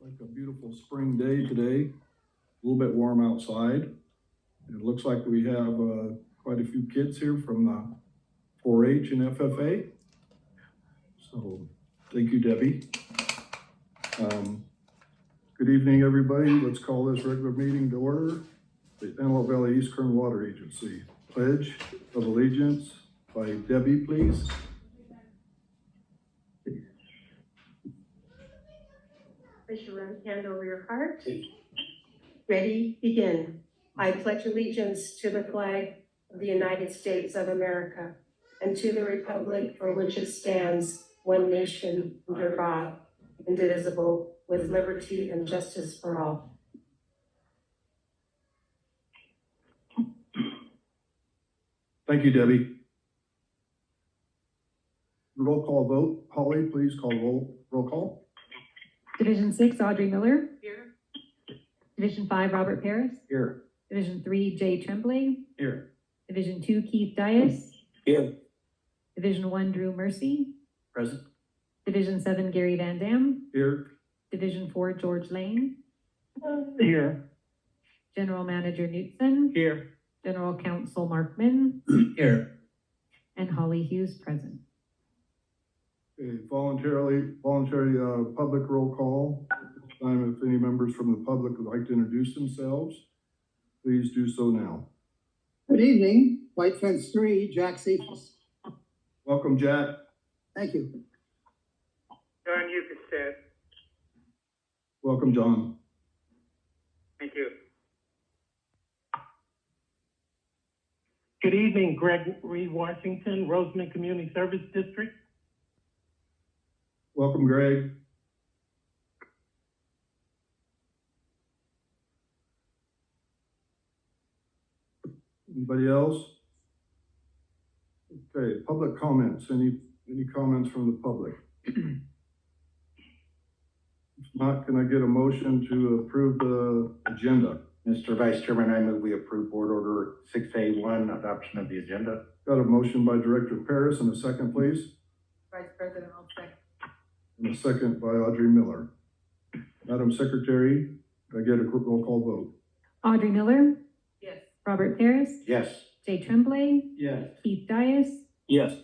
Like a beautiful spring day today, a little bit warm outside. It looks like we have quite a few kids here from the 4-H and FFA. So thank you, Debbie. Good evening, everybody. Let's call this regular meeting to order. The Antelope Valley East Kern Water Agency. Pledge of Allegiance by Debbie, please. Place your right hand over your heart. Ready, begin. I pledge allegiance to the flag of the United States of America and to the republic for which it stands, one nation, under God, indivisible, with liberty and justice for all. Thank you, Debbie. Roll call vote. Holly, please call roll call. Division 6, Audrey Miller. Here. Division 5, Robert Paris. Here. Division 3, Jay Tremblay. Here. Division 2, Keith Dias. Here. Division 1, Drew Mercy. Present. Division 7, Gary Van Dam. Here. Division 4, George Lane. Here. General Manager Knutson. Here. General Counsel Markman. Here. And Holly Hughes present. Okay, voluntary public roll call. This time, if any members from the public would like to introduce themselves, please do so now. Good evening, White Fence 3, Jack Cephas. Welcome, Jack. Thank you. John Eucasted. Welcome, John. Thank you. Good evening, Gregory Washington, Roseman Community Service District. Welcome, Greg. Anybody else? Okay, public comments. Any comments from the public? If not, can I get a motion to approve the agenda? Mr. Vice Chairman, I move we approve Board Order 6A1, adoption of the agenda. Got a motion by Director Paris and a second, please. Vice President, I'll second. And a second by Audrey Miller. Madam Secretary, can I get a quick roll call vote? Audrey Miller. Yes. Robert Paris. Yes. Jay Tremblay. Yes. Keith Dias. Yes.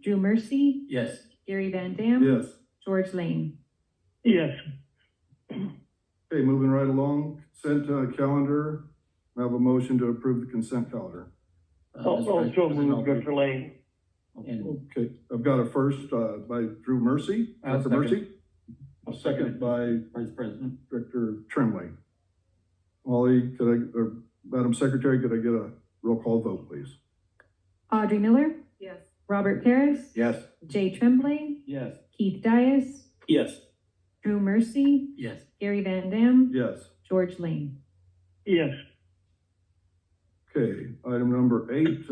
Drew Mercy. Yes. Gary Van Dam. Yes. George Lane. Yes. Okay, moving right along, consent calendar. I have a motion to approve the consent calendar. Also move, Dr. Lane. Okay, I've got a first by Drew Mercy. Dr. Mercy. A second by Vice President. Director Tremblay. Molly, Madam Secretary, could I get a roll call vote, please? Audrey Miller. Yes. Robert Paris. Yes. Jay Tremblay. Yes. Keith Dias. Yes. Drew Mercy. Yes. Gary Van Dam. Yes. George Lane. Yes. Okay, item number 8,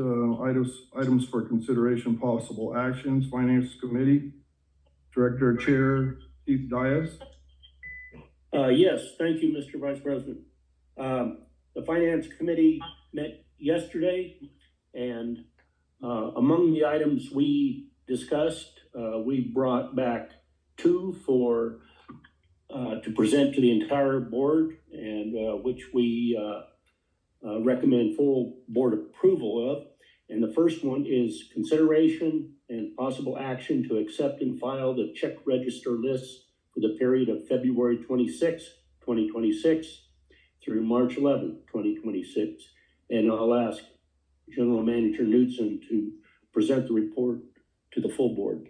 items for consideration, possible actions, Finance Committee. Director Chair Keith Dias. Yes, thank you, Mr. Vice President. The Finance Committee met yesterday, and among the items we discussed, we brought back 2 to present to the entire board, and which we recommend full board approval of. And the first one is consideration and possible action to accept and file the check register lists for the period of February 26, 2026 through March 11, 2026. And I'll ask General Manager Knutson to present the report to the full board.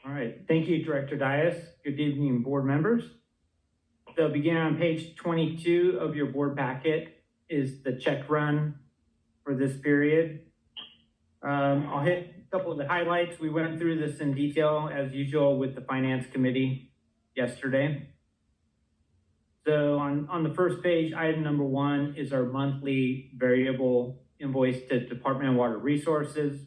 All right, thank you, Director Dias. Good evening, board members. So beginning on page 22 of your board packet is the check run for this period. I'll hit a couple of the highlights. We went through this in detail as usual with the Finance Committee yesterday. So on the first page, item number 1 is our monthly variable invoice to Department of Water Resources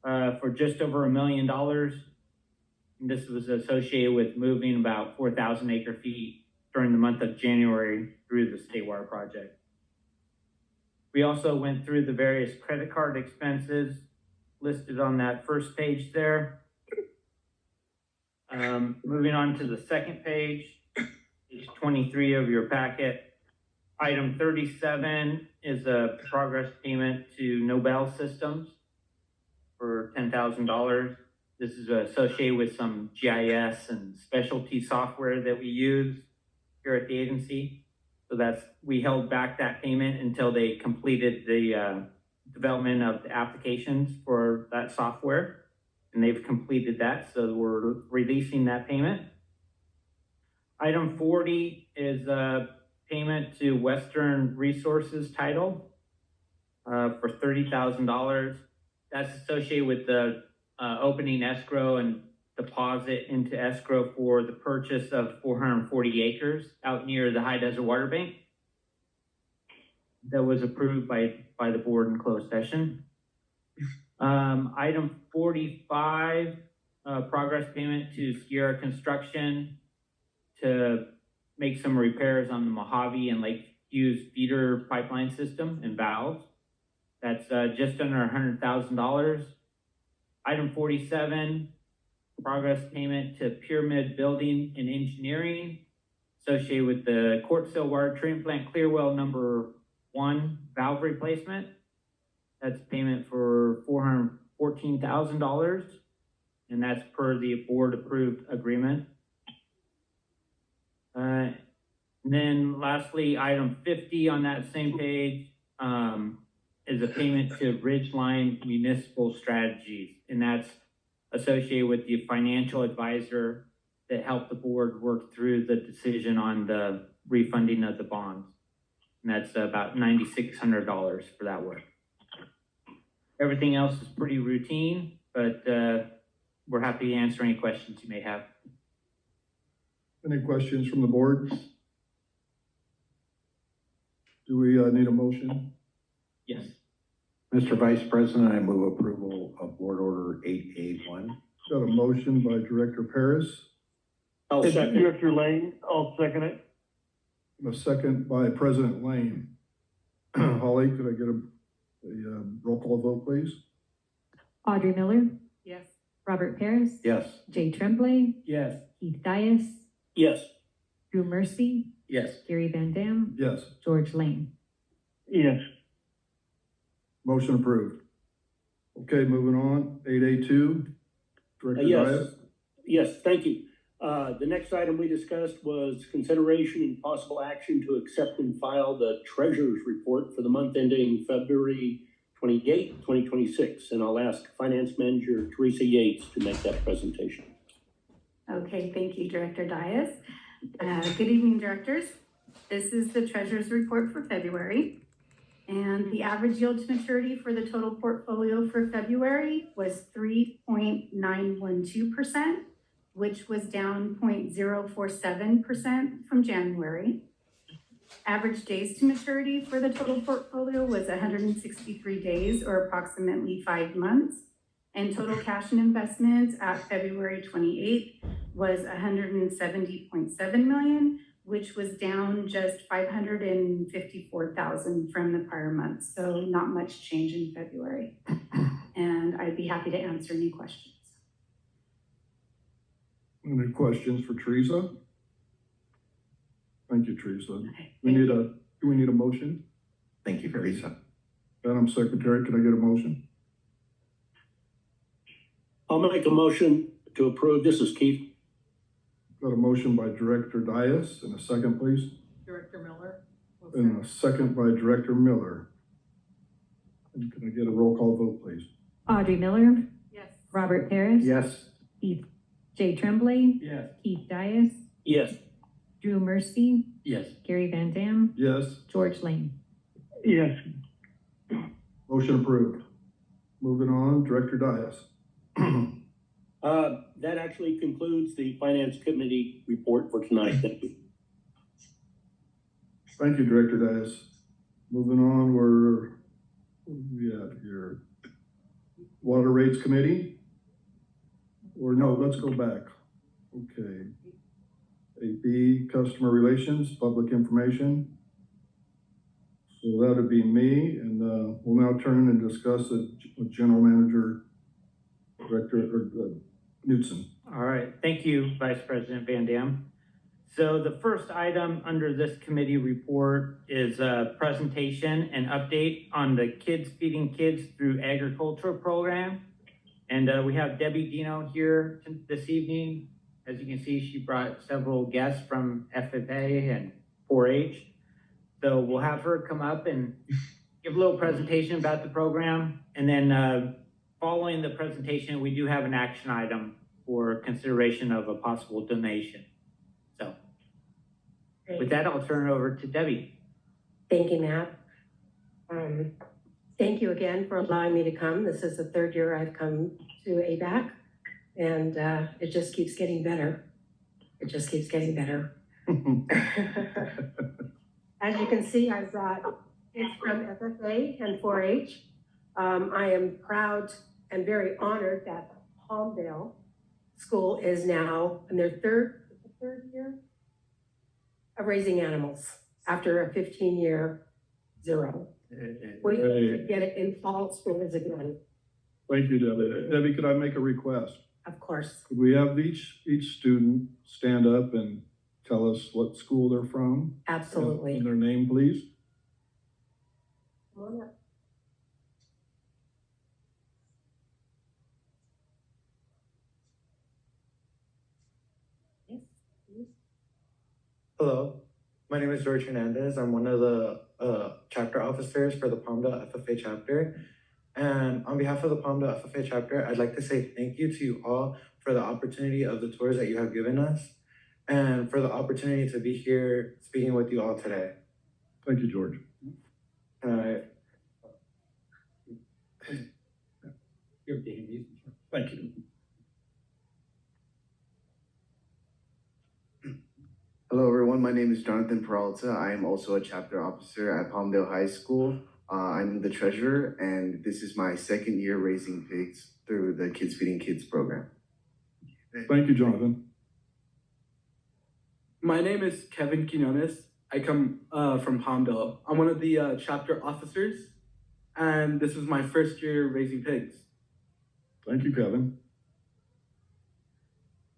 for just over $1 million. And this was associated with moving about 4,000 acre feet during the month of January through the State Water Project. We also went through the various credit card expenses listed on that first page there. Moving on to the second page, page 23 of your packet. Item 37 is a progress payment to Nobel Systems for $10,000. This is associated with some GIS and specialty software that we use here at the agency. So we held back that payment until they completed the development of the applications for that software. And they've completed that, so we're releasing that payment. Item 40 is a payment to Western Resources Title for $30,000. That's associated with the opening escrow and deposit into escrow for the purchase of 440 acres out near the High Desert Water Bank. That was approved by the board in closed session. Item 45, progress payment to Sierra Construction to make some repairs on the Mojave and Lake Hughes feeder pipeline system and valves. That's just under $100,000. Item 47, progress payment to Pyramid Building and Engineering associated with the Quartzville Water Treatment Plant Clearwell number 1 valve replacement. That's payment for $414,000, and that's per the board approved agreement. And then lastly, item 50 on that same page is a payment to Ridgeline Municipal Strategies, and that's associated with the financial advisor that helped the board work through the decision on the refunding of the bonds. And that's about $9,600 for that work. Everything else is pretty routine, but we're happy to answer any questions you may have. Any questions from the board? Do we need a motion? Yes. Mr. Vice President, I move approval of Board Order 8A1. Got a motion by Director Paris, I'll second. Director Lane, I'll second it. and a second by President Lane. Holly, could I get a roll call vote, please? Audrey Miller, Yes. Robert Paris, Yes. Jay Tremblay, Yes. Keith Dias, Yes. Drew Mercy, Yes. Gary Van Dam, Yes. George Lane. Yes. Motion approved. Okay, moving on, 8A2, Director Yes. Dias. Yes, thank you. The next item we discussed was consideration and possible action to accept and file the treasurer's report for the month ending February 28, 2026. And I'll ask Finance Manager Teresa Yates to make that presentation. Okay, thank you, Director Dias. Good evening, directors. This is the treasurer's report for February. And the average yield to maturity for the total portfolio for February was 3.912%, which was down 0.047% from January. Average days to maturity for the total portfolio was 163 days, or approximately 5 months. And total cash and investments at February 28th was $170.7 million, which was down just $554,000 from the prior month. So not much change in February. And I'd be happy to answer any questions. Any questions for Teresa? Thank you, Teresa. Okay. Do we need a motion? Thank you, Teresa. Madam Secretary, could I get a motion? I'll make a motion to approve. This is Keith. Got a motion by Director Dias, and a second, please. Director Miller. And a second by Director Miller. And can I get a roll call vote, please? Audrey Miller, Yes. Robert Paris, Yes. Jay Tremblay, Yes. Keith Dias, Yes. Drew Mercy, Yes. Gary Van Dam, Yes. George Lane. Yes. Motion approved. Moving on, Director Dias. That actually concludes the Finance Committee report for tonight. Thank you. Thank you, Director Dias. Moving on, what do we have here? Water Rates Committee? Or no, let's go back. Okay. 8B, Customer Relations, Public Information. So that would be me, and we'll now turn and discuss it with General Manager, Director, Knudsen. All right, thank you, Vice President Van Dam. So the first item under this committee report is a presentation and update on the Kids Feeding Kids Through Agriculture program. And we have Debbie Dino here this evening. As you can see, she brought several guests from FFA and 4-H. So we'll have her come up and give a little presentation about the program. And then following the presentation, we do have an action item for consideration of a possible donation. So with that, I'll turn it over to Debbie. Thank you, Matt. Thank you again for allowing me to come. This is the third year I've come to AVEK, and it just keeps getting better. It just keeps getting better. As you can see, I brought kids from FFA and 4-H. I am proud and very honored that Palmdale School is now in their third year of raising animals after a 15-year zero. We get it in fall schools again. Thank you, Debbie. Debbie, could I make a request? Of course. Could we have each student stand up and tell us what school they're from? Absolutely. And their name, please. Come on up. Yes, please. Hello, my name is George Hernandez. I'm one of the chapter officers for the Palmdale FFA chapter. And on behalf of the Palmdale FFA chapter, I'd like to say thank you to you all for the opportunity of the tours that you have given us and for the opportunity to be here speaking with you all today. Thank you, George. Thank you. Hello everyone, my name is Jonathan Peralta. I am also a chapter officer at Palmdale High School. I'm the treasurer, and this is my second year raising pigs through the Kids Feeding Kids program. Thank you, Jonathan. My name is Kevin Quinones. I come from Palmdale. I'm one of the chapter officers, and this is my first year raising pigs. Thank you, Kevin.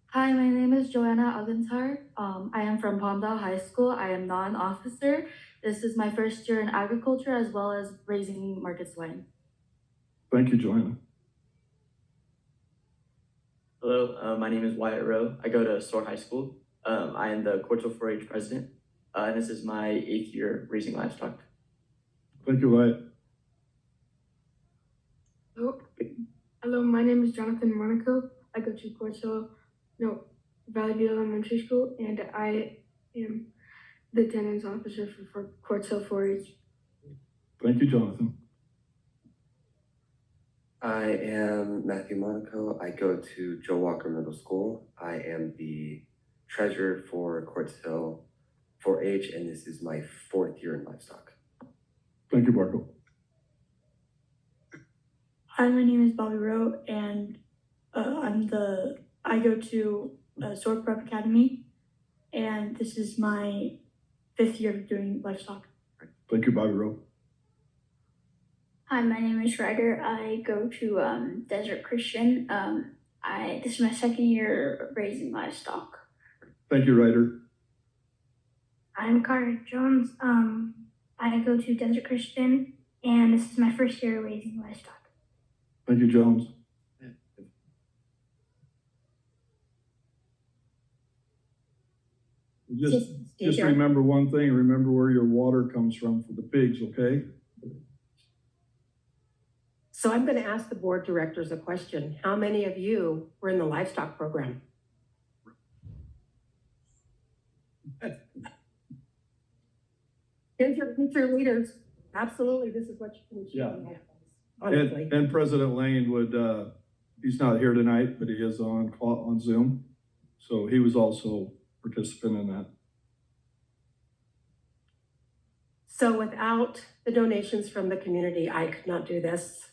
Hi, my name is Joanna Alentar. I am from Palmdale High School. I am not an officer. This is my first year in agriculture as well as raising market swine. Thank you, Joanna. Hello, my name is Wyatt Rowe. I go to Soar High School. I am the Quartile 4-H president, and this is my 8th year raising livestock. Thank you, Wyatt. Hello, my name is Jonathan Monaco. I go to Valley View Elementary School, and I am the attendance officer for Quartile 4-H. Thank you, Jonathan. I am Matthew Monaco. I go to Joe Walker Middle School. I am the treasurer for Quartile 4-H, and this is my 4th year in livestock. Thank you, Marco. Hi, my name is Bobby Rowe, and I go to Soar Prep Academy, and this is my 5th year of doing livestock. Thank you, Bobby Rowe. Hi, my name is Ryder. I go to Desert Christian. This is my 2nd year raising livestock. Thank you, Ryder. I'm Carter Jones. I go to Desert Christian, and this is my 1st year raising livestock. Thank you, Jones. Just remember one thing. Remember where your water comes from for the pigs, okay? So I'm going to ask the board directors a question. How many of you were in the livestock program? Here's your leaders. Absolutely, this is what you can achieve. Honestly. And President Lane would, he's not here tonight, but he is on Zoom. So he was also a participant in that. So without the donations from the community, I could not do this.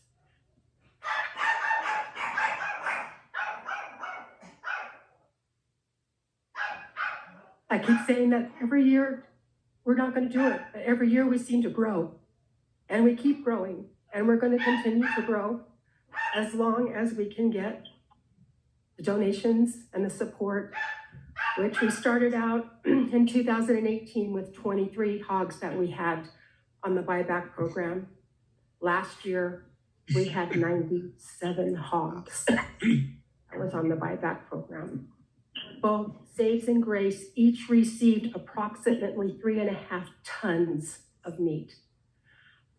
I keep saying that every year we're not going to do it, but every year we seem to grow, and we keep growing, and we're going to continue to grow as long as we can get the donations and the support, which we started out in 2018 with 23 hogs that we had on the buyback program. Last year, we had 97 hogs that was on the buyback program. Both Saves and Grace each received approximately 3.5 tons of meat.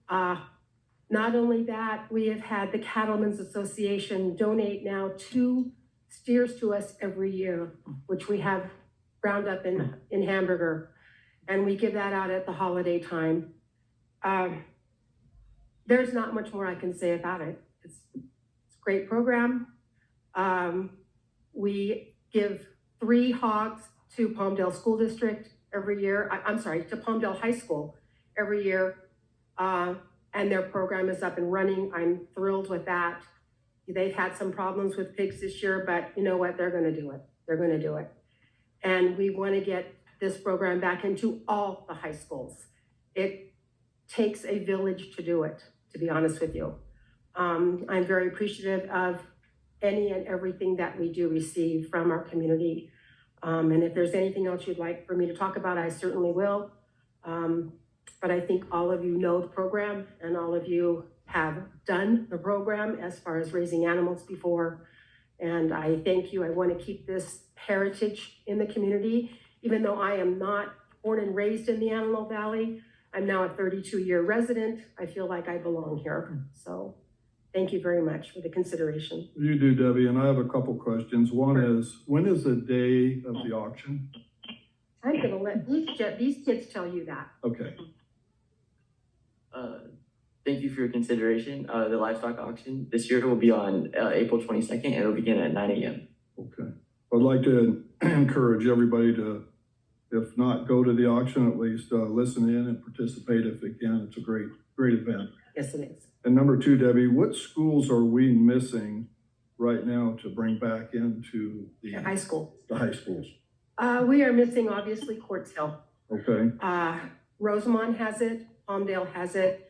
Not only that, we have had the Cattlemen's Association donate now 2 steers to us every year, which we have ground up in hamburger, and we give that out at the holiday time. There's not much more I can say about it. It's a great program. We give 3 hogs to Palmdale School District every year. To Palmdale High School every year. And their program is up and running. I'm thrilled with that. They've had some problems with pigs this year, but you know what? They're gonna do it. They're gonna do it. And we wanna get this program back into all the high schools. It takes a village to do it, to be honest with you. I'm very appreciative of any and everything that we do receive from our community. And if there's anything else you'd like for me to talk about, I certainly will. But I think all of you know the program and all of you have done the program as far as raising animals before. And I thank you. I want to keep this heritage in the community. Even though I am not born and raised in the Antelope Valley, I'm now a 32-year resident. I feel like I belong here. So thank you very much for the consideration. You do, Debbie, and I have a couple questions. One is, when is the day of the auction? I'm gonna let these kids tell you that. Okay. Thank you for your consideration. The livestock auction this year will be on April 22nd and it'll begin at 9 a.m. Okay. I'd like to encourage everybody to, if not go to the auction, at least listen in and participate if they can. It's a great event. Yes, it is. And number 2, Debbie, what schools are we missing right now to bring back into the high school? The high schools. We are missing obviously Quartz Hill. Okay. Rosamond has it, Palmdale has it.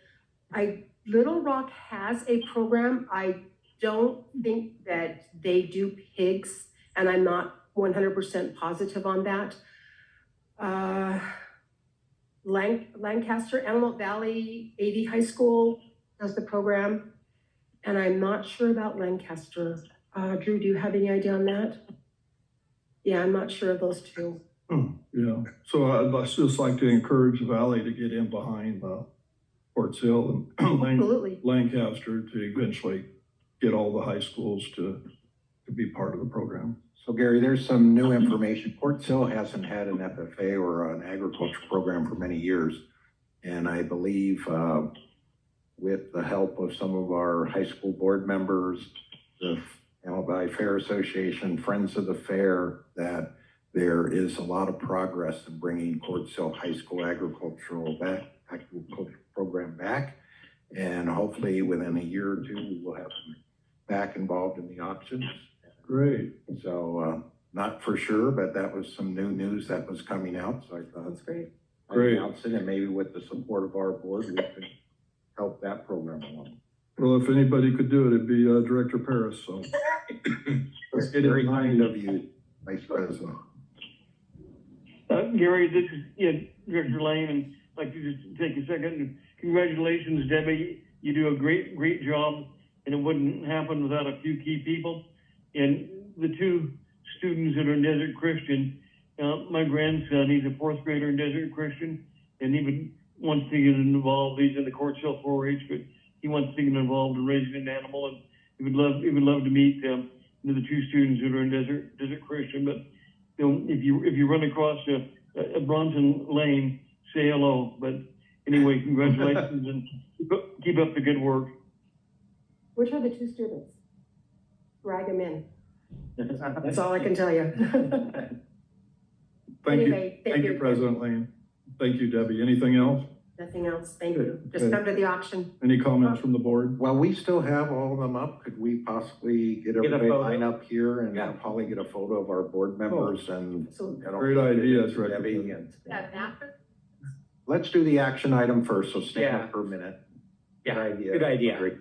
Little Rock has a program. I don't think that they do pigs, and I'm not 100% positive on that. Lancaster, Antelope Valley, AV High School does the program, and I'm not sure about Lancaster. Drew, do you have any idea on that? Yeah, I'm not sure of those 2. Yeah, so I'd just like to encourage the Valley to get in behind Quartz Hill and Lancaster to eventually get all the high schools to be part of the program. So Gary, there's some new information. Quartz Hill hasn't had an FFA or an agriculture program for many years. And I believe with the help of some of our high school board members, the Antelope Valley Fair Association, Friends of the Fair, that there is a lot of progress in bringing Quartz Hill High School agricultural program back. And hopefully within a year or 2, we will have them back involved in the auctions. Great. So not for sure, but that was some new news that was coming out. So I thought that's great. I'd announce it, and maybe with the support of our board, we could help that program along. Well, if anybody could do it, it'd be Director Paris. So let's get very kind of you, Vice President. Gary, this is Director Lane, and I'd like to just take a second and congratulations, Debbie. You do a great job, and it wouldn't happen without a few key people. And the 2 students that are in Desert Christian, my grandson, he's a 4th grader in Desert Christian, and he wants to get involved. He's in the Quartz Hill 4-H, but he wants to get involved in raising an animal, and he would love to meet the 2 students that are in Desert Christian. But if you run across a Bronson Lane, say hello. But anyway, congratulations and keep up the good work. Which are the 2 students? Drag them in. That's all I can tell you. Thank you, President Lane. Thank you, Debbie. Anything else? Nothing else. Thank you. Just come to the auction. Any comments from the board? Well, we still have all of them up. Could we possibly get everybody line up here and probably get a photo of our board members and great ideas, right? Debbie and let's do the action item first. So stay up for a minute. Good idea.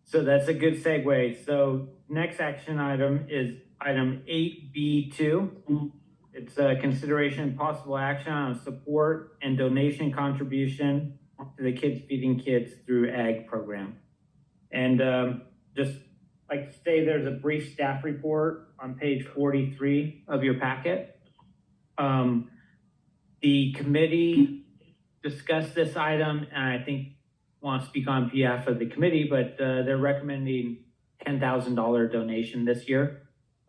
So that's a good segue. So next action item is item 8B2. It's a consideration and possible action on support and donation contribution to the Kids Feeding Kids through Ag program. And just like to say, there's a brief staff report on page 43 of your packet. The committee discussed this item, and I think won't speak on behalf of the committee, but they're recommending $10,000 donation this year.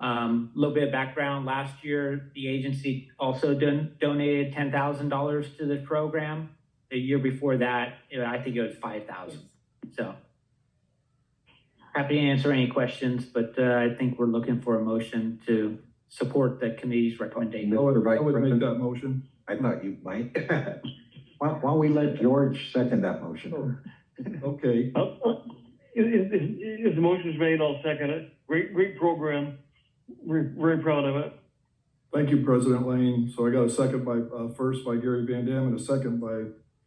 A little bit of background, last year, the agency also donated $10,000 to this program. The year before that, I think it was $5,000. So happy to answer any questions, but I think we're looking for a motion to support the committee's recommendation. I would make that motion. I thought you might. Why don't we let George second that motion? Okay. If the motion's made, I'll second it. Great program. We're very proud of it. Thank you, President Lane. So I got a second by, first by Gary Van Dam and a second by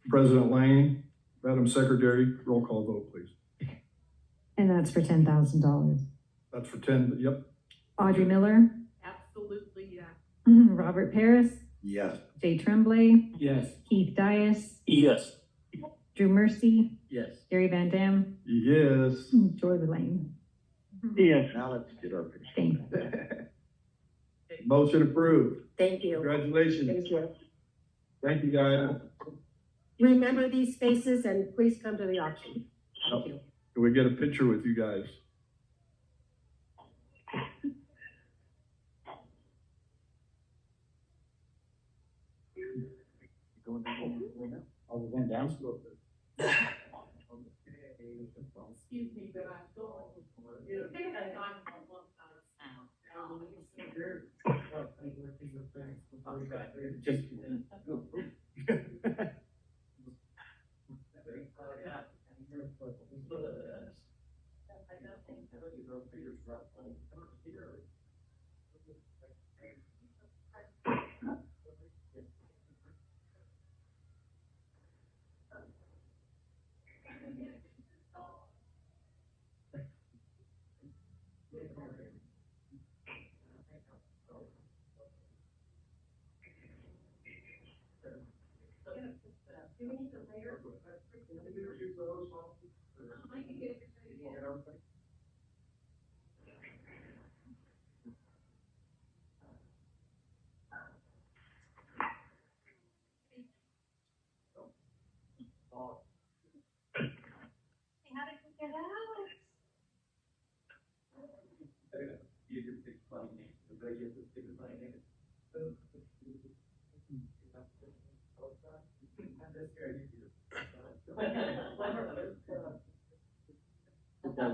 President Lane. Madam Secretary, roll call vote, please. And that's for $10,000. That's for 10, yep. Audrey Miller, Absolutely, yeah. Robert Paris, Yes. Jay Tremblay, Yes. Keith Dias, Yes. Drew Mercy, Yes. Gary Van Dam, Yes. George Lane. Yes. Now let's get our picture. Thank you. Motion approved. Thank you. Congratulations. Thank you. Thank you, guys. Remember these spaces and please come to the auction. Thank you. Can we get a picture with you guys? All the way down. Excuse me, but I'm going. Just.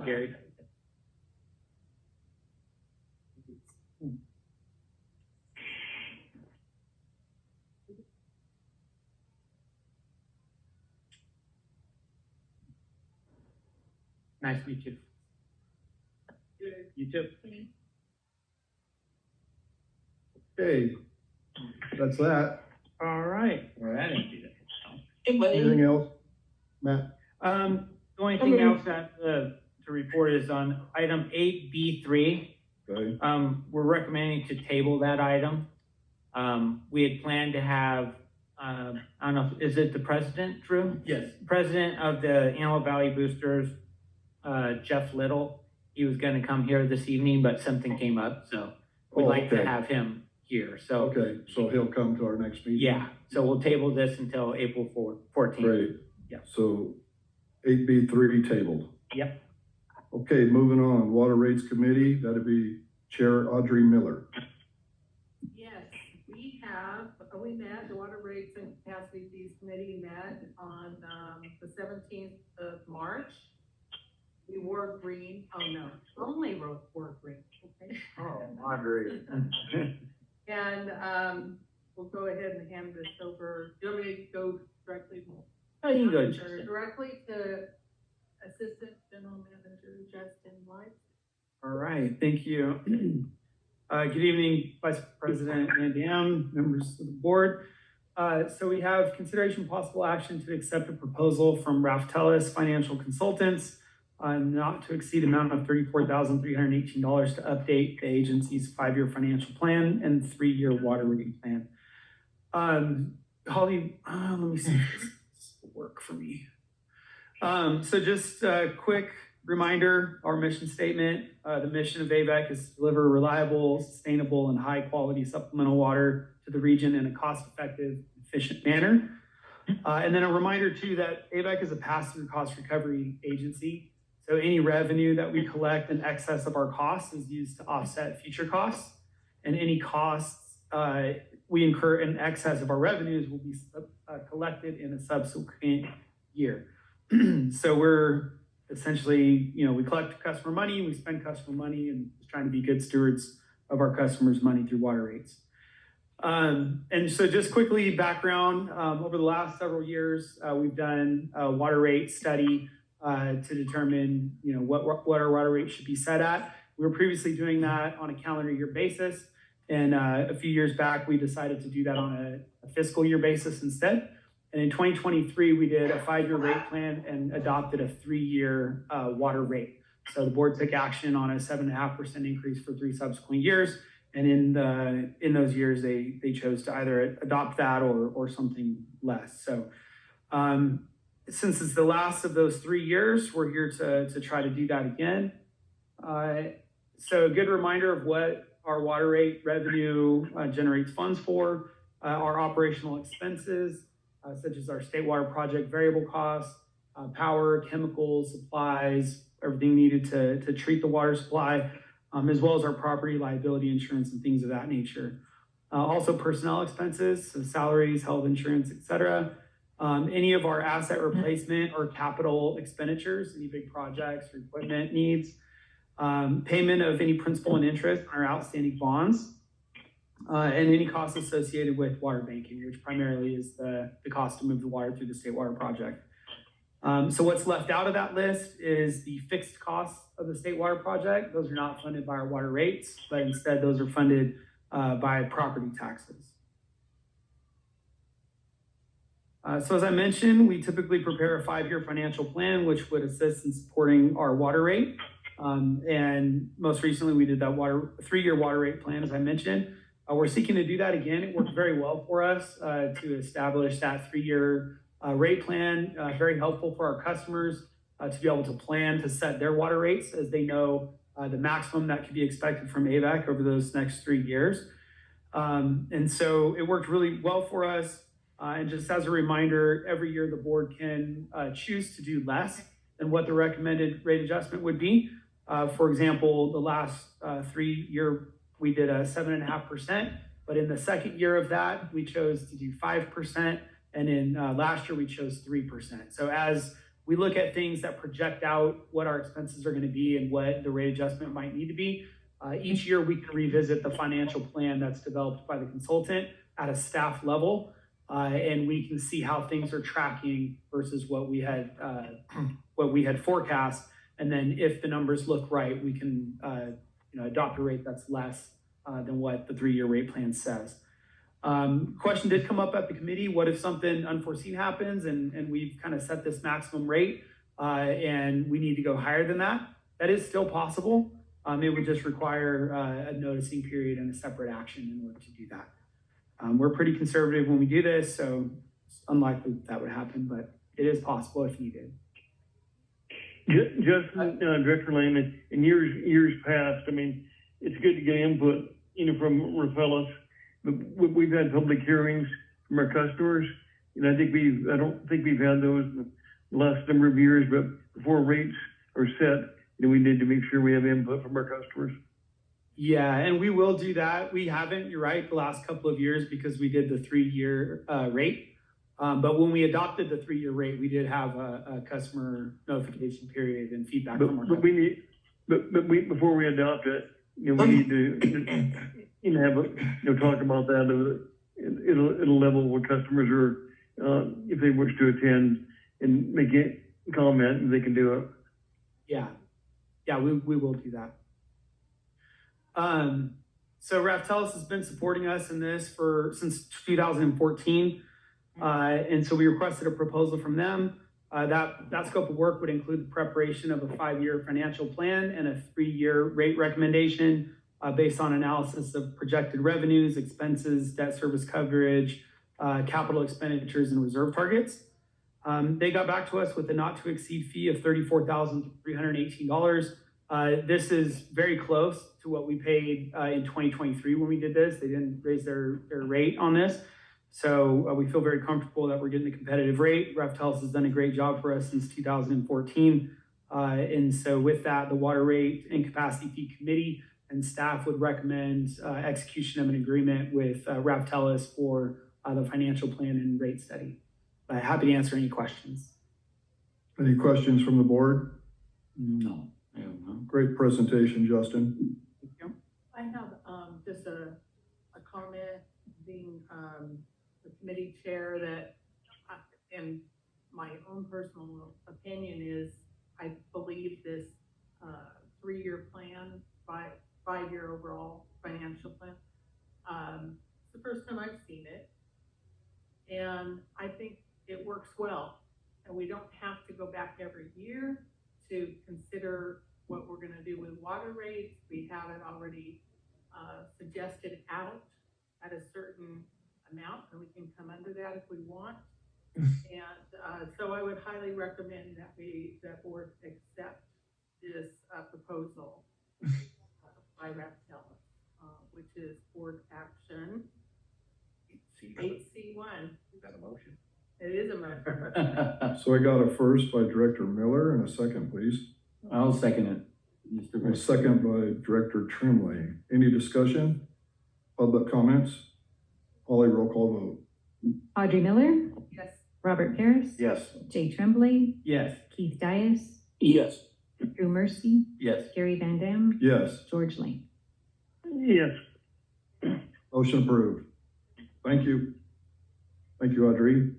Gary. Nice to meet you. You too. Okay, that's that. All right. Anything else, Matt? The only thing else that to report is on item 8B3. Okay. We're recommending to table that item. We had planned to have, I don't know, is it the president, Drew? Yes. President of the Antelope Valley Boosters, Jeff Little. He was going to come here this evening, but something came up, so we'd like to have him here. So Okay, so he'll come to our next meeting? yeah, so we'll table this until April 14th. Great. Yeah. So 8B3 tabled. Yep. Okay, moving on, Water Rates Committee, that'd be Chair Audrey Miller. Yes, we met, the Water Rates and Capacity Fees Committee met on, the 17th of March. We wore green, oh no, only wore green, okay? Oh, Audrey. And, we'll go ahead and hand this over, do you want me to go directly? Oh, you can go, Or Justin. directly to Assistant General Manager Justin White. All right, thank you. Good evening, Vice President Van Dam, members of the board. So we have consideration possible action to accept a proposal from Ralph Tellis Financial Consultants not to exceed amount of $34,318 to update the agency's 5-year financial plan and 3-year water rate plan. Holly, let me see if this will work for me. So just a quick reminder, our mission statement, the mission of AVEK is to deliver reliable, sustainable, and high-quality supplemental water to the region in a cost-effective, efficient manner. And then a reminder too that AVEK is a pass-through cost recovery agency. So any revenue that we collect in excess of our costs is used to offset future costs, and any costs we incur in excess of our revenues will be collected in a subsequent year. So we're essentially, we collect customer money, we spend customer money, and just trying to be good stewards of our customers' money through water rates. And so just quickly background, over the last several years, we've done a water rate study to determine, what our water rate should be set at. We were previously doing that on a calendar year basis. And a few years back, we decided to do that on a fiscal year basis instead. And in 2023, we did a 5-year rate plan and adopted a 3-year water rate. So the board took action on a 7.5% increase for 3 subsequent years. And in those years, they chose to either adopt that or something less. So since it's the last of those 3 years, we're here to try to do that again. So a good reminder of what our water rate revenue generates funds for, our operational expenses, such as our state water project variable costs, power, chemicals, supplies, everything needed to treat the water supply, as well as our property liability insurance and things of that nature. Also personnel expenses, so salaries, health insurance, etc. Any of our asset replacement or capital expenditures, any big projects or equipment needs, payment of any principal and interest on our outstanding bonds, and any costs associated with water banking, which primarily is the cost to move the water through the state water project. So what's left out of that list is the fixed costs of the state water project. Those are not funded by our water rates, but instead those are funded by property taxes. So as I mentioned, we typically prepare a 5-year financial plan, which would assist in supporting our water rate. And most recently we did that 3-year water rate plan, as I mentioned. We're seeking to do that again. It worked very well for us to establish that 3-year rate plan, very helpful for our customers to be able to plan to set their water rates as they know the maximum that could be expected from AVEK over those next 3 years. And so it worked really well for us. And just as a reminder, every year the board can choose to do less than what the recommended rate adjustment would be. For example, the last 3-year, we did a 7.5%, but in the second year of that, we chose to do 5. And in last year, we chose 3%. So as we look at things that project out what our expenses are going to be and what the rate adjustment might need to be, each year we can revisit the financial plan that's developed by the consultant at a staff level, and we can see how things are tracking versus what we had forecast. And then if the numbers look right, we can adopt a rate that's less than what the 3-year rate plan says. Question did come up at the committee. What if something unforeseen happens and we've kind of set this maximum rate and we need to go higher than that? That is still possible. It would just require a noticing period and a separate action in order to do that. We're pretty conservative when we do this, so it's unlikely that would happen, but it is possible if needed. Justin, Director Lehman, in years past, I mean, it's good to get input, from referrals. But we've had public hearings from our customers, and I don't think we've had those in the last number of years. But before rates are set, we need to make sure we have input from our customers. Yeah, and we will do that. We haven't, you're right, the last couple of years because we did the 3-year rate. But when we adopted the 3-year rate, we did have a customer notification period and feedback from our customers. Before we adopt it, we need to have talk about that at a level where customers are, if they wish to attend and make a comment, and they can do it. Yeah, we will do that. So Raftellus has been supporting us in this since 2014. And so we requested a proposal from them. That scope of work would include the preparation of a 5-year financial plan and a 3-year rate recommendation based on analysis of projected revenues, expenses, debt service coverage, capital expenditures, and reserve targets. They got back to us with a not to exceed fee of $34,318. This is very close to what we paid in 2023 when we did this. They didn't raise their rate on this. So we feel very comfortable that we're getting a competitive rate. Reftels has done a great job for us since 2014. And so with that, the Water Rate and Capacity Fee Committee and staff would recommend execution of an agreement with Reftels for the financial plan and rate study. Happy to answer any questions. Any questions from the board? No, I have none. Great presentation, Justin. I have just a comment being the committee chair that, and my own personal opinion is, I believe this 3-year plan, 5-year overall financial plan, it's the first time I've seen it. And I think it works well. And we don't have to go back every year to consider what we're gonna do with water rates. We have it already suggested out at a certain amount, and we can come under that if we want. And so I would highly recommend that that board accept this proposal by Reftels, which is board action 8C1. Is that a motion? It is a motion. So I got a first by Director Miller and a second, please. I'll second it, Mr. A Vice. second by Director Trimley. Any discussion? Public comments? Holly, roll call vote. Audrey Miller, Yes. Robert Paris, Yes. Jay Tremblay, Yes. Keith Dias, Yes. Drew Mercy, Yes. Gary Van Dam, Yes. George Lane. Yes. Motion approved. Thank you. Thank you, Audrey.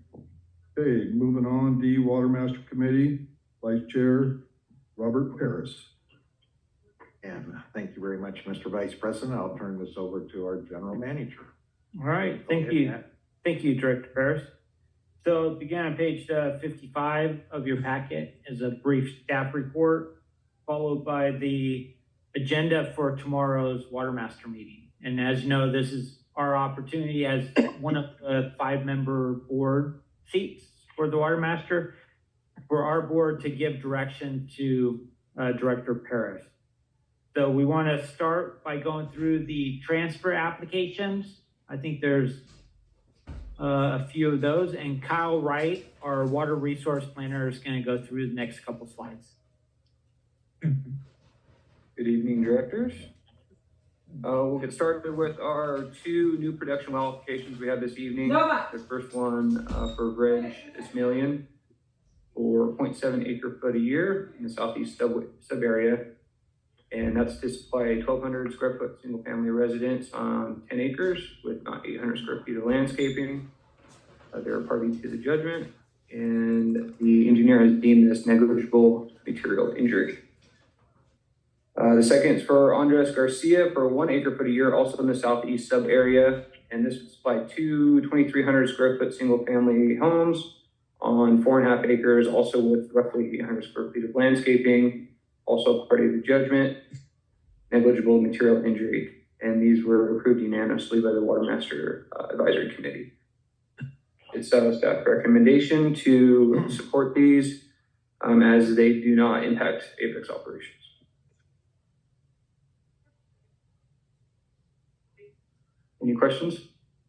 Okay, moving on, D, Water Master Committee, Vice Chair, Robert Paris. And thank you very much, Mr. Vice President. I'll turn this over to our General Manager. All right, thank you. Thank you, Director Paris. So begin on page 55 of your packet is a brief staff report, followed by the agenda for tomorrow's Water Master meeting. And as you know, this is our opportunity as one of the 5-member board seats for the Water Master, for our board to give direction to Director Paris. So we want to start by going through the transfer applications. I think there's a few of those, and Kyle Wright, our water resource planner, is going to go through the next couple slides. Good evening, directors. We'll get started with our 2 new production well applications we have this evening. The first one for Reg Ismailian for 0.7 acre foot a year in the southeast sub area. And that's to supply a 1,200 square foot single family residence on 10 acres with not 800 square feet of landscaping. They're a party to the judgment, and the engineer has deemed this negligible material injury. The second is for Andres Garcia for 1 acre foot a year, also in the southeast sub area. And this would supply 2 2,300 square foot single family homes on 4.5 acres, also with roughly 800 square feet of landscaping, also party to the judgment, negligible material injury. And these were approved unanimously by the Water Master Advisory Committee. It's staff recommendation to support these as they do not impact AVEK's operations. Any questions?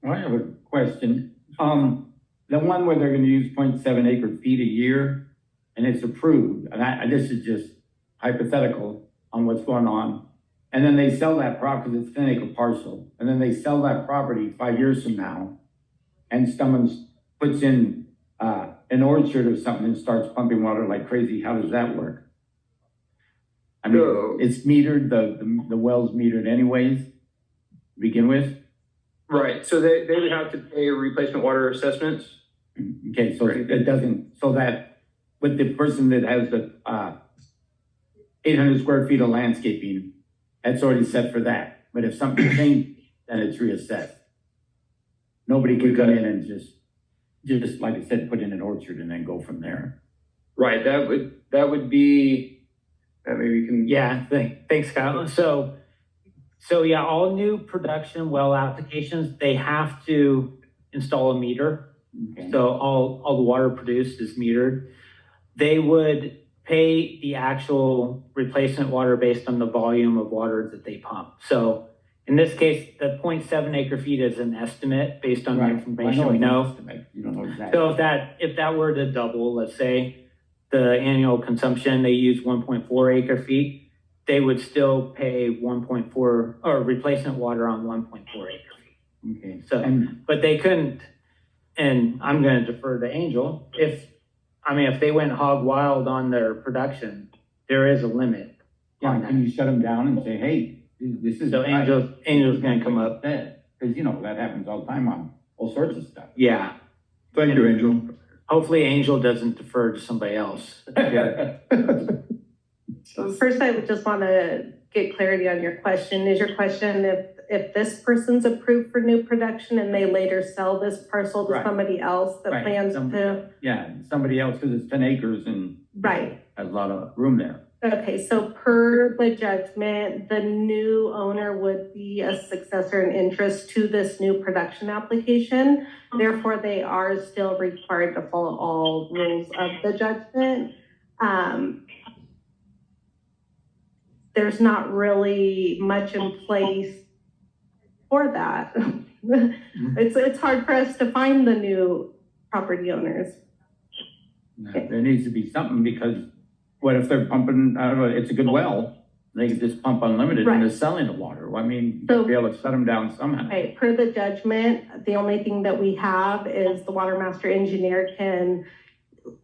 I have a question. The one where they're gonna use 0.7 acre feet a year, and it's approved, and this is just hypothetical on what's going on. And then they sell that property, because it's 10 acre parcel, and then they sell that property 5 years from now, and someone puts in an orchard or something and starts pumping water like crazy. How does that work? I mean, it's metered, the well's metered anyways, to begin with. Right, so they would have to pay replacement water assessments. Okay, so it doesn't, so that with the person that has the 800 square feet of landscaping, that's already set for that. But if something changed, then it's reassessed. Nobody could come in and just like I said, put in an orchard and then go from there. Right, that would be, maybe we can. Yeah, thanks, Kyle. So yeah, all new production well applications, they have to install a meter. Okay. So all the water produced is metered. They would pay the actual replacement water based on the volume of water that they pump. So in this case, the 0.7 acre feet is an estimate based on the information we know. You don't know exactly. So if that were to double, let's say, the annual consumption, they use 1.4 acre feet, they would still pay 1.4 or replacement water on 1.4 acre feet. Okay. So, but they couldn't, and I'm going to defer to Angel. If they went hog wild on their production, there is a limit. Yeah, can you shut them down and say, hey, this is. So Angel's going to come up. Because, that happens all the time on all sorts of stuff. Yeah. Thank you, Angel. Hopefully Angel doesn't defer to somebody else. First, I would just want to get clarity on your question. Is your question if this person's approved for new production and they later sell this parcel to Right. somebody else that Right. plans to? Yeah, somebody else, because it's 10 acres and Right. has a lot of room there. Okay, so per the judgment, the new owner would be a successor in interest to this new production application. Therefore, they are still required to follow all rules of the judgment. There's not really much in place for that. It's hard for us to find the new property owners. There needs to be something, because what if they're pumping, I don't know, it's a good well, they could just pump unlimited and they're selling the water. Well, you gotta be able to shut them down somehow. Right, per the judgment, the only thing that we have is the water master engineer can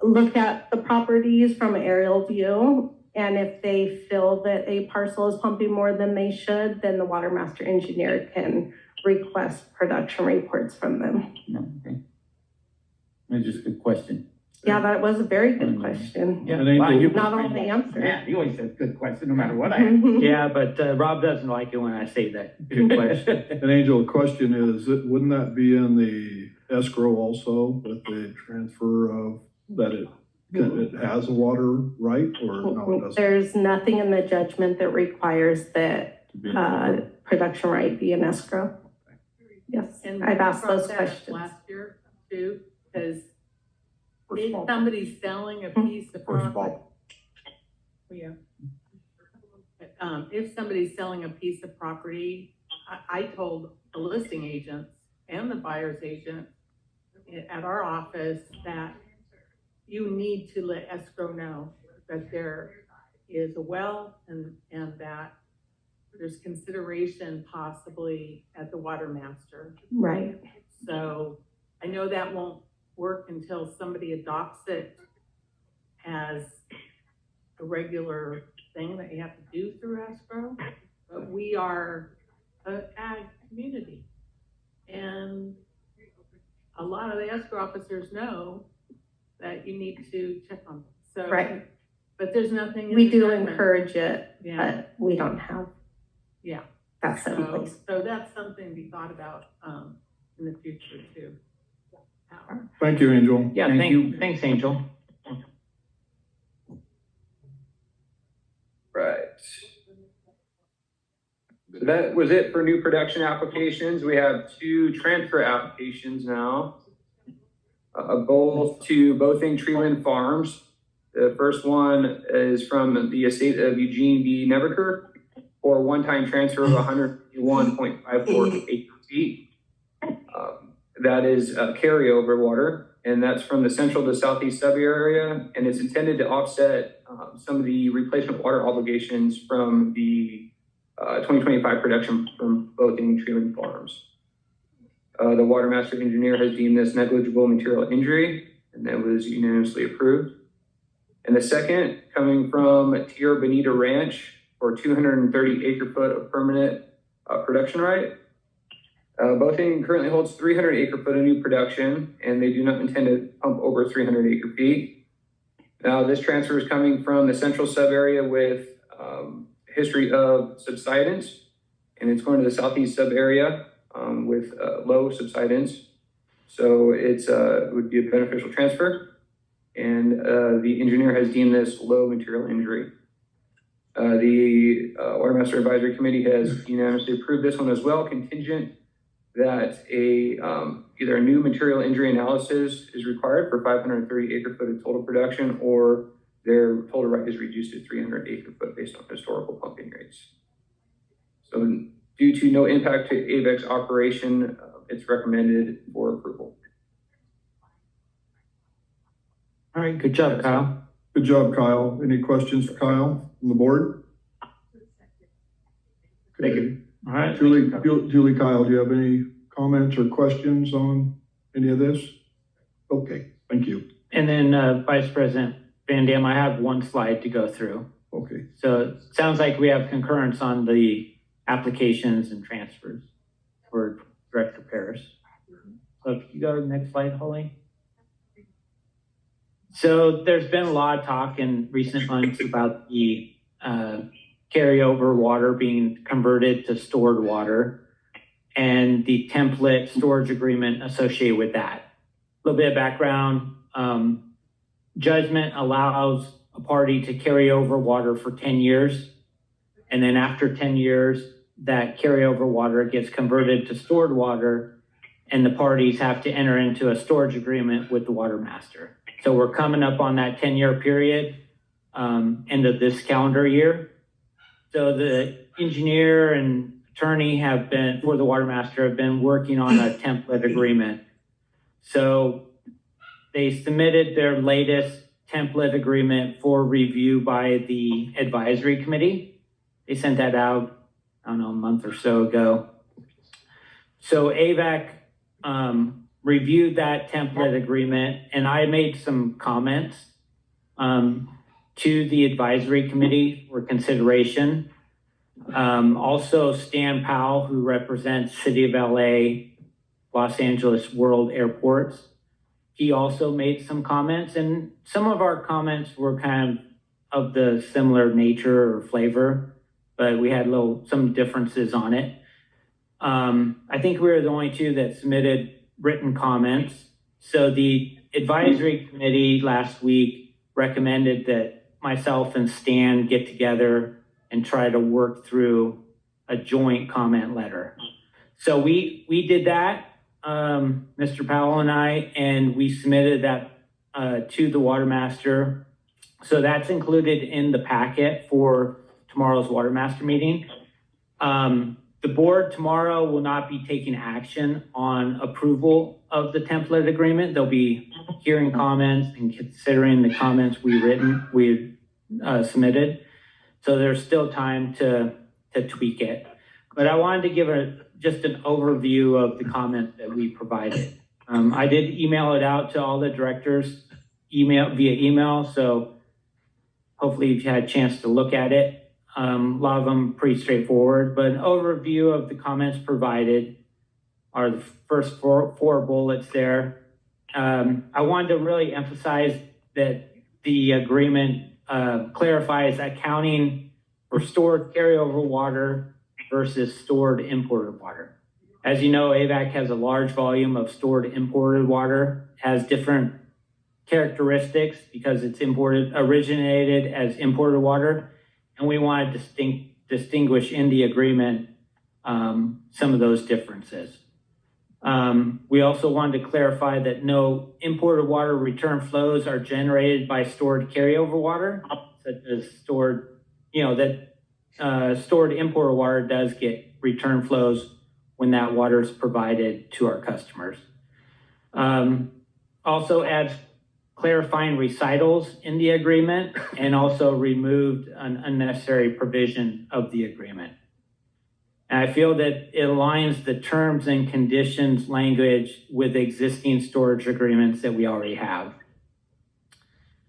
look at the properties from an aerial view. And if they feel that a parcel is pumping more than they should, then the water master engineer can request production reports from them. Okay. It's just a good question. Yeah, that was a very good question. Yeah, Not all the answers. Yeah, he always says good question, no matter what I Mm-hmm. ask. Yeah, but Rob doesn't like it when I say that. Good question. And Angel, the question is, wouldn't that be in the escrow also with the transfer of that it has a water right, or no, it doesn't? There's nothing in the judgment that requires that production right be an escrow. Yes, And I've asked brought those that questions. last year too, because if somebody's selling a piece of property. Yeah. If somebody's selling a piece of property, I told the listing agents and the buyer's agent at our office that you need to let escrow know that there is a well and that there's consideration possibly at the water master. Right. So I know that won't work until somebody adopts it as a regular thing that you have to do through escrow, but we are an ag community. And a lot of the escrow officers know that you need to check on them. So, Right. But there's nothing in We the do judgment. encourage it, Yeah. but we don't have Yeah. that set in place. So that's something to be thought about in the future too. Thank you, Angel. Yeah, thanks, Angel. Right. So that was it for new production applications. We have 2 transfer applications now. Both to Bothing Treeland Farms. The first one is from the estate of Eugene B. Neverker for a one-time transfer of 151.54 acre feet. That is carryover water, and that's from the central to southeast sub-area, and it's intended to offset some of the replacement water obligations from the 2025 production from Bothing Treeland Farms. The water master engineer has deemed this negligible material injury, and that was unanimously approved. And the second, coming from Tierra Bonita Ranch for 230 acre foot of permanent production right. Bothing currently holds 300 acre foot of new production, and they do not intend to pump over 300 acre feet. Now, this transfer is coming from the central sub area with history of subsidence, and it's going to the southeast sub area with low subsidence. So it would be a beneficial transfer. and the engineer has deemed this low material injury. The Water Master Advisory Committee has unanimously approved this one as well, contingent that either a new material injury analysis is required for 530 acre-foot of total production, or their total right is reduced to 300 acre-foot based on historical pumping rates. So due to no impact to AVEK's operation, it's recommended for approval. All right, good job, Kyle. Good job, Kyle. Any questions for Kyle from the board? Thank you. All right. Julie, Kyle, do you have any comments or questions on any of this? Okay, thank you. And then Vice President Van Dam, I have one slide to go through. Okay. So it sounds like we have concurrence on the applications and transfers for Director Paris. So if you go to the next slide, Holly. So there's been a lot of talk in recent months about the carryover water being converted to stored water and the template storage agreement associated with that. A little bit of background. Judgment allows a party to carry over water for 10 years. And then after 10 years, that carryover water gets converted to stored water, and the parties have to enter into a storage agreement with the water master. So we're coming up on that 10-year period, end of this calendar year. So the engineer and attorney for the water master have been working on a template agreement. So they submitted their latest template agreement for review by the advisory committee. They sent that out, I don't know, a month or so ago. So AVEK reviewed that template agreement, and I made some comments to the advisory committee for consideration. Also, Stan Powell, who represents City of LA, Los Angeles World Airports, he also made some comments, and some of our comments were kind of the similar nature or flavor, but we had some differences on it. I think we were the only two that submitted written comments. So the advisory committee last week recommended that myself and Stan get together and try to work through a joint comment letter. So we did that, Mr. Powell and I, and we submitted that to the water master. So that's included in the packet for tomorrow's water master meeting. The board tomorrow will not be taking action on approval of the template agreement. They'll be hearing comments and considering the comments we submitted. So there's still time to tweak it. But I wanted to give just an overview of the comments that we provided. I did email it out to all the directors via email, so hopefully you've had a chance to look at it. A lot of them pretty straightforward, but an overview of the comments provided are the first four bullets there. I wanted to really emphasize that the agreement clarifies accounting for stored carryover water versus stored imported water. As you know, AVEK has a large volume of stored imported water, has different characteristics because it's originated as imported water. And we want to distinguish in the agreement some of those differences. We also wanted to clarify that no imported water return flows are generated by stored carryover water, such as stored imported water does get return flows when that water is provided to our customers. Also adds clarifying recitals in the agreement, and also removed an unnecessary provision of the agreement. And I feel that it aligns the terms and conditions language with existing storage agreements that we already have.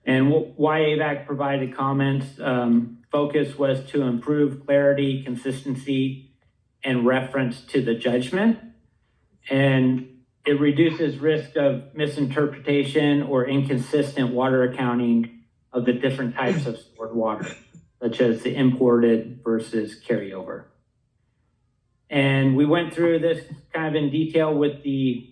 And why AVEK provided comments, focus was to improve clarity, consistency, and reference to the judgment. And it reduces risk of misinterpretation or inconsistent water accounting of the different types of stored water, such as the imported versus carryover. And we went through this kind of in detail with the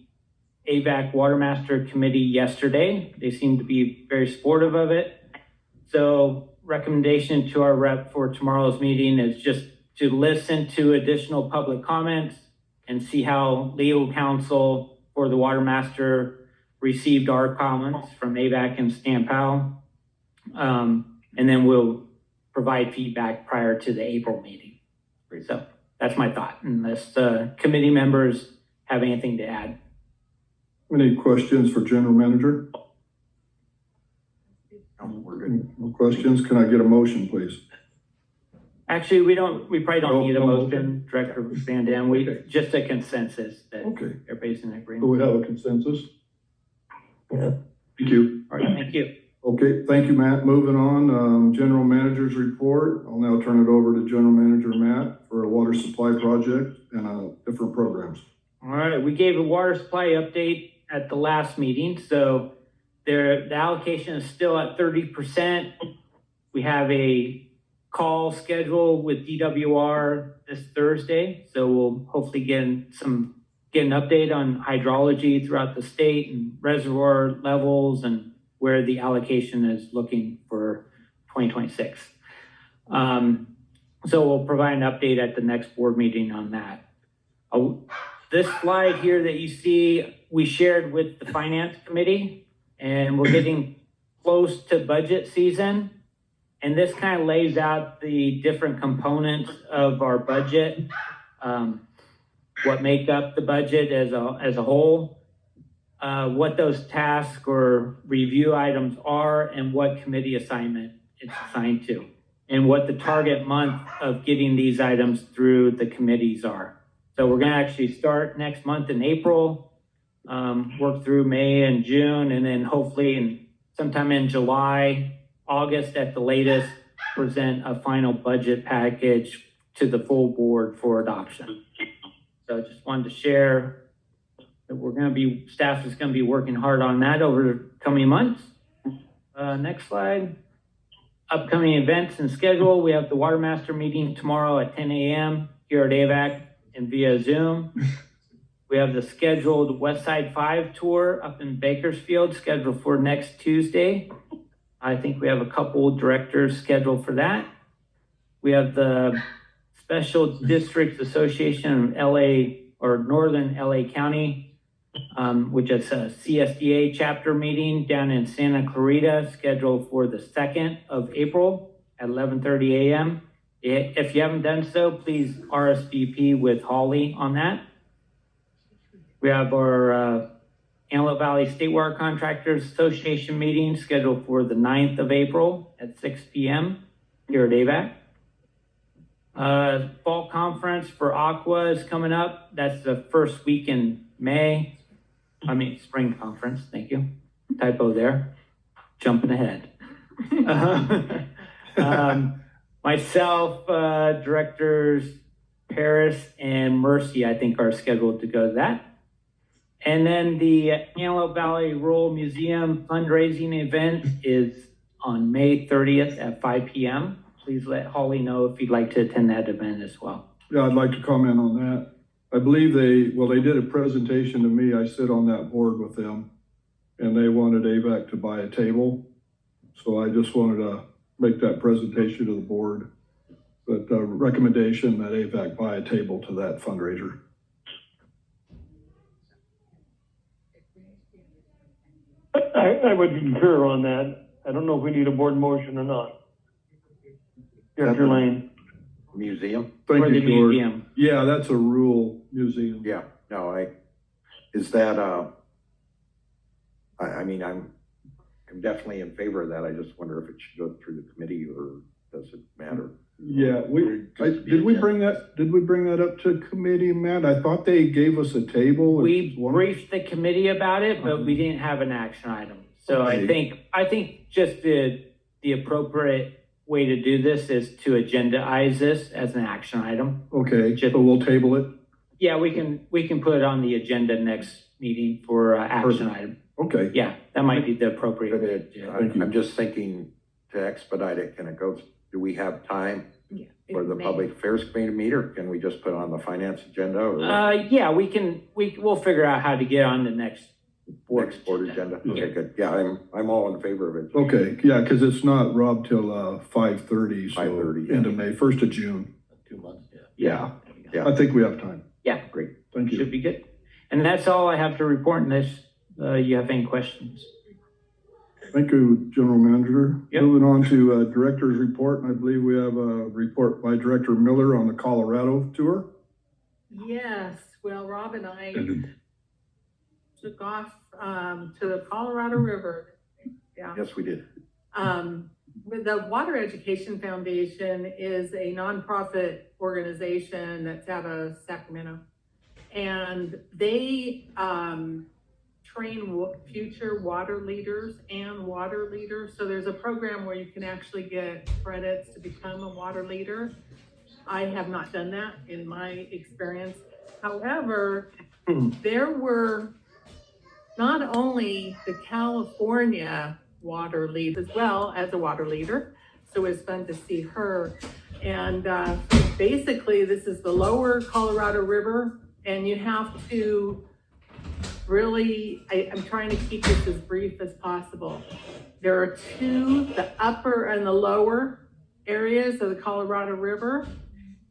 AVEK Watermaster Committee yesterday. They seem to be very supportive of it. So recommendation to our rep for tomorrow's meeting is just to listen to additional public comments and see how legal counsel for the Watermaster received our comments from AVEK and Stan Powell. And then we'll provide feedback prior to the April meeting. So that's my thought, unless the committee members have anything to add. Any questions for General Manager? We're good. No questions? Can I get a motion, please? Actually, we probably don't need a No, motion, Director Van Dam. Just a consensus that Okay. everybody's in Do agreement. we have a consensus? Yeah. Thank you. All right, thank you. Okay, thank you, Matt. Moving on, General Manager's report. I'll now turn it over to General Manager Matt for a water supply project and different programs. All right, we gave a water supply update at the last meeting, so the allocation is still at 30%. We have a call scheduled with DWR this Thursday, so we'll hopefully get an update on hydrology throughout the state and reservoir levels and where the allocation is looking for 2026. So we'll provide an update at the next board meeting on that. This slide here that you see, we shared with the Finance Committee, and we're getting close to budget season. And this kind of lays out the different components of our budget, what make up the budget as a whole, what those tasks or review items are, and what committee assignment it's assigned to, and what the target month of getting these items through the committees are. So we're gonna actually start next month in April, work through May and June, and then hopefully sometime in July, August at the latest, present a final budget package to the full board for adoption. So I just wanted to share that staff is gonna be working hard on that over the coming months. Next slide. Upcoming events and schedule. We have the Watermaster meeting tomorrow at 10 a.m. here at AVEK and via Zoom. We have the scheduled West Side 5 tour up in Bakersfield scheduled for next Tuesday. I think we have a couple directors scheduled for that. We have the Special Districts Association of LA or Northern LA County, which is a CSDA chapter meeting down in Santa Clarita, scheduled for the 2nd of April at 11:30 a.m. If you haven't done so, please RSVP with Holly on that. We have our Antelope Valley State Water Contractors Association meeting scheduled for the 9th of April at 6 p.m. here at AVEK. Fall conference for Aqua is coming up. That's the first week in May. Spring conference, thank you. Typo there, jumping ahead. Myself, directors Paris and Mercy, I think, are scheduled to go to that. And then the Antelope Valley Rural Museum fundraising event is on May 30th at 5 p.m. Please let Holly know if you'd like to attend that event as well. Yeah, I'd like to comment on that. I believe they did a presentation to me. I sit on that board with them, and they wanted AVEK to buy a table. So I just wanted to make that presentation to the board. But the recommendation that AVEK buy a table to that fundraiser. I would concur on that. I don't know if we need a board motion or not. Director Lane. Museum? Thank For you, the George. museum. Yeah, that's a rural museum. Yeah, no, is that, I'm definitely in favor of that. I just wonder if it should go through the committee or does it matter? Yeah, did we bring that up to committee, Matt? I thought they gave us a table. We briefed the committee about it, but we didn't have an action item. So Okay. I think just the appropriate way to do this is to agendaize this as an action item. Okay, so we'll table it? Yeah, we can put it on the agenda next meeting for action item. Okay. Yeah, that might be the appropriate way to do it. I'm just thinking to expedite it, do we have time for the Public Affairs Committee to meet, or can we just put it on the finance agenda? Or Yeah, we'll figure out how to get on the next board agenda. Okay, good. Yeah, I'm all in favor of it. Okay, yeah, because it's not, Rob, till 5:30, so 5:30, yeah. end of May, 1st of June. 2 months, yeah. Yeah, Yeah. I think we have time. Yeah, Great. Thank you. should be good. And that's all I have to report unless you have any questions. Thank you, General Manager. Yep. Moving on to Director's Report, and I believe we have a report by Director Miller on the Colorado tour. Yes, well, Rob and I took off to the Colorado River. Yeah. Yes, we did. With the Water Education Foundation is a nonprofit organization that's out of Sacramento. And they train future water leaders and water leaders. So there's a program where you can actually get credits to become a water leader. I have not done that in my experience. However, there were not only the California water lead as well as a water leader. So it was fun to see her. And basically this is the lower Colorado River, and you have to really, I'm trying to keep this as brief as possible. There are two, the upper and the lower areas of the Colorado River.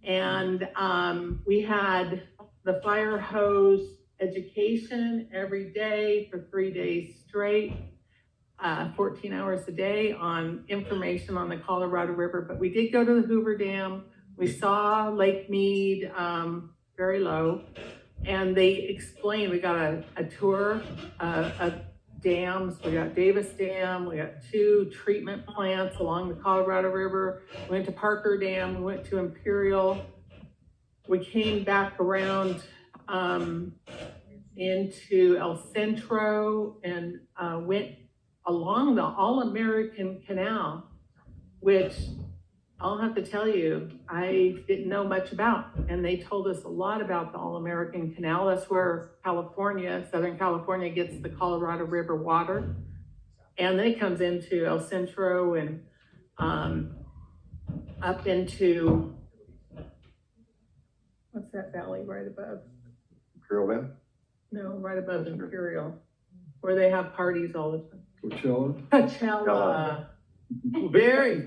And we had the fire hose education every day for 3 days straight, 14 hours a day on information on the Colorado River. But we did go to the Hoover Dam. We saw Lake Mead, very low. And they explained, we got a tour of dams. We got Davis Dam, we got 2 treatment plants along the Colorado River. We went to Parker Dam, we went to Imperial. We came back around into El Centro and went along the All-American Canal, which I'll have to tell you, I didn't know much about. And they told us a lot about the All-American Canal. That's where California, Southern California gets the Colorado River water. And then it comes into El Centro and up into, what's that valley right above? Imperial Dam? No, right above Imperial, where they have parties all the time. Coachella. Coachella. Very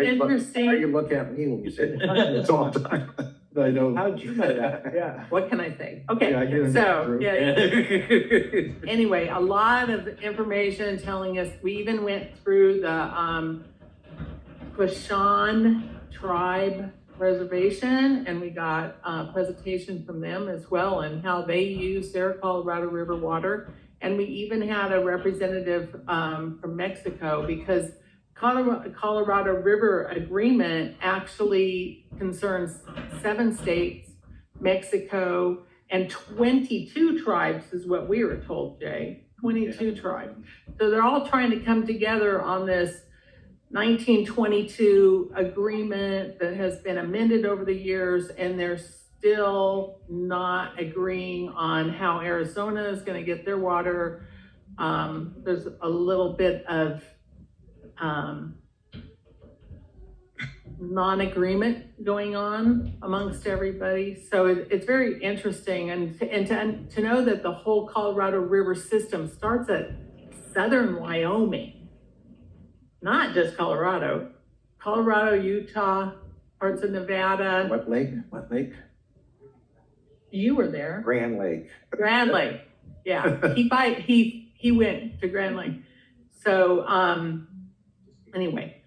interesting. How you look at me when you say that? It's all the time. I know. How'd you know that? Yeah. What can I say? Okay, Yeah, I get it. so, yeah. Anyway, a lot of information telling us, we even went through the Quashan tribe reservation, and we got a presentation from them as well and how they use their Colorado River water. And we even had a representative from Mexico, because Colorado River Agreement actually concerns 7 states, Mexico, and 22 tribes is what we were told, Jay, 22 tribes. So they're all trying to come together on this 1922 agreement that has been amended over the years, and they're still not agreeing on how Arizona is going to get their water. There's a little bit of non-agreement going on amongst everybody. So it's very interesting. And to know that the whole Colorado River system starts at southern Wyoming, not just Colorado, Utah, parts of Nevada. What lake? What lake? You were there. Grand Lake. Grand Lake. Yeah. He went to Grand Lake. So anyway,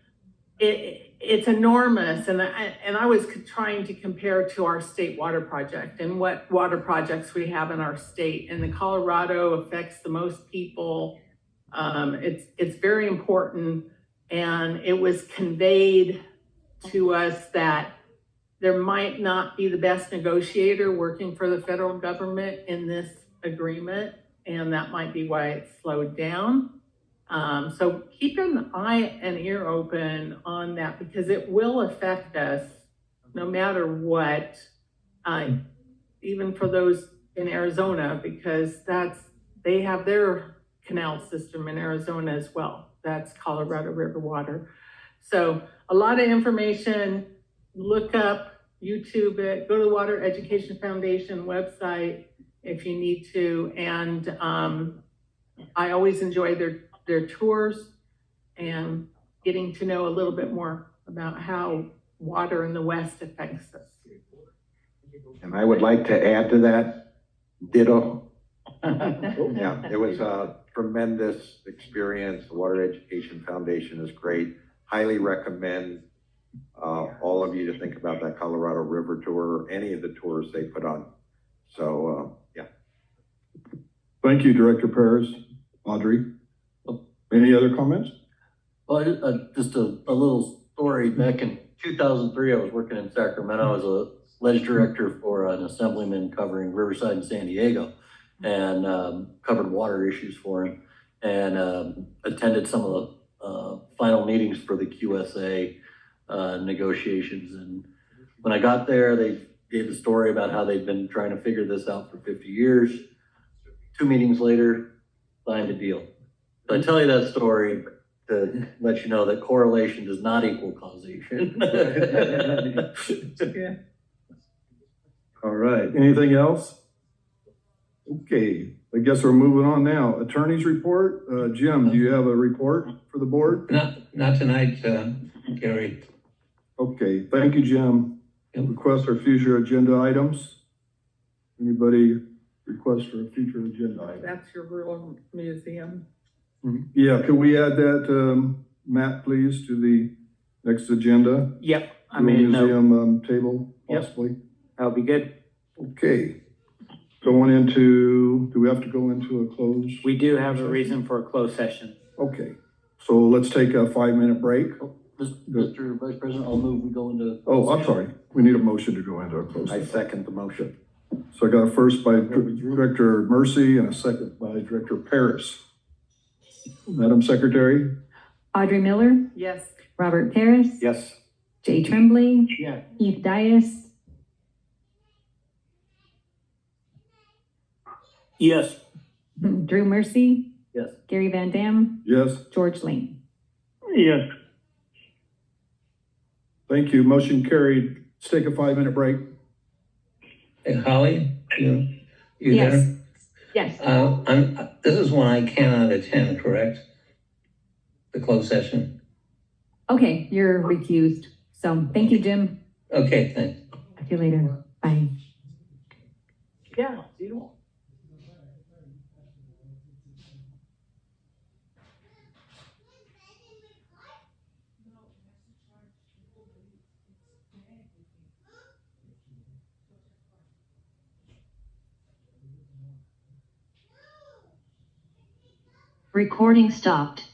it's enormous, and I was trying to compare to our state water project and what water projects we have in our state, and the Colorado affects the most people. It's very important, and it was conveyed to us that there might not be the best negotiator working for the federal government in this agreement, and that might be why it slowed down. So keep an eye and ear open on that, because it will affect us no matter what, even for those in Arizona, because they have their canal system in Arizona as well. That's Colorado River water. So a lot of information. Look up, YouTube it, go to the Water Education Foundation website if you need to, and I always enjoy their tours and getting to know a little bit more about how water in the West affects us. And I would like to add to that, ditto. Yeah, it was a tremendous experience. The Water Education Foundation is great. Highly recommend all of you to think about that Colorado River tour, or any of the tours they put on. So, yeah. Thank you, Director Paris. Audrey, any other comments? Well, just a little story. Back in 2003, I was working in Sacramento as a ledge director for an assemblyman covering Riverside and San Diego, and covered water issues for him, and attended some of the final meetings for the QSA negotiations. And when I got there, they gave a story about how they'd been trying to figure this out for 50 years. 2 meetings later, signed a deal. So I tell you that story to let you know that correlation does not equal causation. Yeah. All right, anything else? Okay, I guess we're moving on now. Attorney's report. Jim, do you have a report for the board? Not tonight, Gary. Okay, thank you, Jim. Request for future agenda items. Anybody request for a future agenda item? That's your rural museum. Yeah, could we add that, Matt, please, to the next agenda? Yep, I Rural made a note. Museum table, Yep. possibly. That'll be good. Okay. Going into, do we have to go into a close? We do have a reason for a closed session. Okay, so let's take a 5-minute break. Mr. Vice President, I'll move we go into. Oh, I'm sorry. We need a motion to go into a closed I session. second the motion. So I got a first by Director Mercy and a second by Director Paris. Madam Secretary? Audrey Miller, Yes. Robert Paris, Yes. Jay Tremblay, Yeah. Keith Dias, Yes. Drew Mercy, Yes. Gary Van Dam, Yes. George Lane. Yes. Thank you. Motion carried. Let's take a 5-minute break. Hey, Holly, you Yes. there? Yes. This is one I cannot attend, correct? The closed session? Okay, you're recused. So thank you, Jim. Okay, thanks. Talk to you later. Bye. Yeah, you don't. Recording stopped.